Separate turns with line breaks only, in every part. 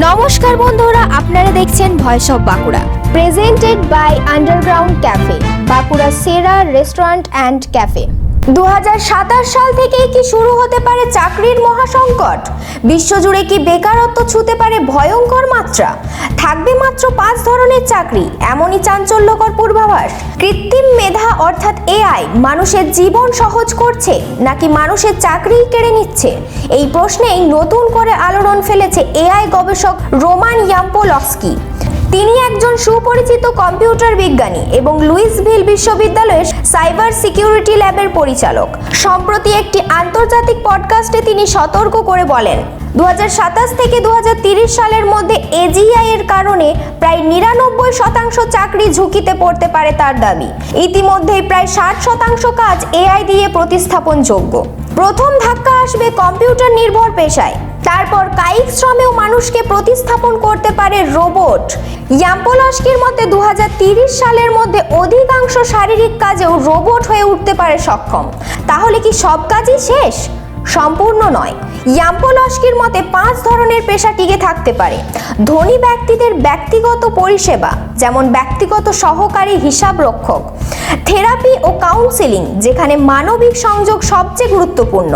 নমস্কার বন্ধুরা, আপনারা দেখছেন voice of Bankura, presented by underground cafe, Bankura সেরা রেস্টুরেন্ট অ্যান্ড ক্যাফে। 2027 সাল থেকেই কি শুরু হতে পারে চাকরির মহাসংকট? বিশ্বজুড়ে কি বেকারত্ব ছুঁতে পারে ভয়ঙ্কর মাত্রা? থাকবে মাত্র 5 ধরনের চাকরি, এমনই চাঞ্চল্যকর পূর্বাভাস। কৃত্রিম মেধা অর্থাৎ এআই মানুষের জীবন সহজ করছে নাকি মানুষের চাকরিই কেড়ে নিচ্ছে? এই প্রশ্নেই নতুন করে আলোড়ন ফেলেছে এআই গবেষক রোমান ইয়াম্পোলস্কি। তিনি একজন সুপরিচিত কম্পিউটার বিজ্ঞানী এবং লুইসভিল বিশ্ববিদ্যালয়ের সাইবার সিকিউরিটি ল্যাবের পরিচালক। সম্প্রতি একটি আন্তর্জাতিক পডকাস্টে তিনি সতর্ক করে বলেন, 2027 থেকে 2030 সালের মধ্যে এজিআই এর কারণে প্রায় 99% চাকরি ঝুঁকিতে পড়তে পারে তার দাবি। ইতিমধ্যেই প্রায় 60% কাজ এআই দিয়ে প্রতিস্থাপনযোগ্য। প্রথম ধাক্কা আসবে কম্পিউটার নির্ভর পেশায়, তারপর কায়িক শ্রমেও মানুষকে প্রতিস্থাপন করতে পারে রোবট। ইয়াম্পোলস্কির মতে 2030 সালের মধ্যে অধিকাংশ শারীরিক কাজেও রোবট হয়ে উঠতে পারে সক্ষম। তাহলে কি সব কাজই শেষ? সম্পূর্ণ নয়। ইয়াম্পোলস্কির মতে 5 ধরনের পেশা টিকে থাকতে পারে। ধনী ব্যক্তিদের ব্যক্তিগত পরিষেবা, যেমন ব্যক্তিগত সহকারী হিসাবরক্ষক, থেরাপি ও কাউন্সেলিং, যেখানে মানবিক সংযোগ সবচেয়ে গুরুত্বপূর্ণ,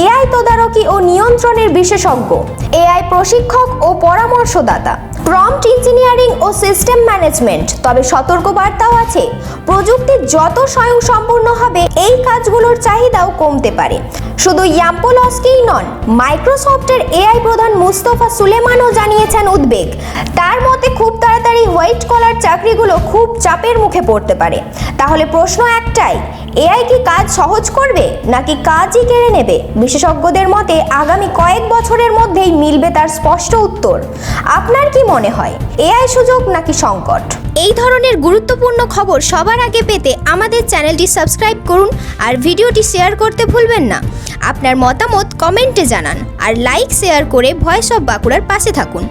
এআই তদারকি ও নিয়ন্ত্রণের বিশেষজ্ঞ, এআই প্রশিক্ষক ও পরামর্শদাতা, প্রম্পট ইঞ্জিনিয়ারিং ও সিস্টেম ম্যানেজমেন্ট। তবে সতর্কবার্তাও আছে, প্রযুক্তি যত স্বয়ংসম্পূর্ণ হবে এই কাজগুলোর চাহিদাও কমতে পারে। শুধু ইয়াম্পোলস্কিই নন, মাইক্রোসফটের এআই প্রধান মুস্তফা সুলেমানও জানিয়েছেন উদ্বেগ। তার মতে খুব তাড়াতাড়ি হোয়াইট কলার চাকরিগুলো খুব চাপের মুখে পড়তে পারে। তাহলে প্রশ্ন একটাই, এআই কি কাজ সহজ করবে নাকি কাজই কেড়ে নেবে? বিশেষজ্ঞদের মতে আগামী কয়েক বছরের মধ্যেই মিলবে তার স্পষ্ট উত্তর। আপনার কি মনে হয়, এআই সুযোগ নাকি সংকট? এই ধরনের গুরুত্বপূর্ণ খবর সবার আগে পেতে আমাদের চ্যানেলটি সাবস্ক্রাইব করুন আর ভিডিওটি শেয়ার করতে ভুলবেন না। আপনার মতামত কমেন্টে জানান আর লাইক শেয়ার করে ভয়েস অফ বাঁকুড়ার পাশে থাকুন।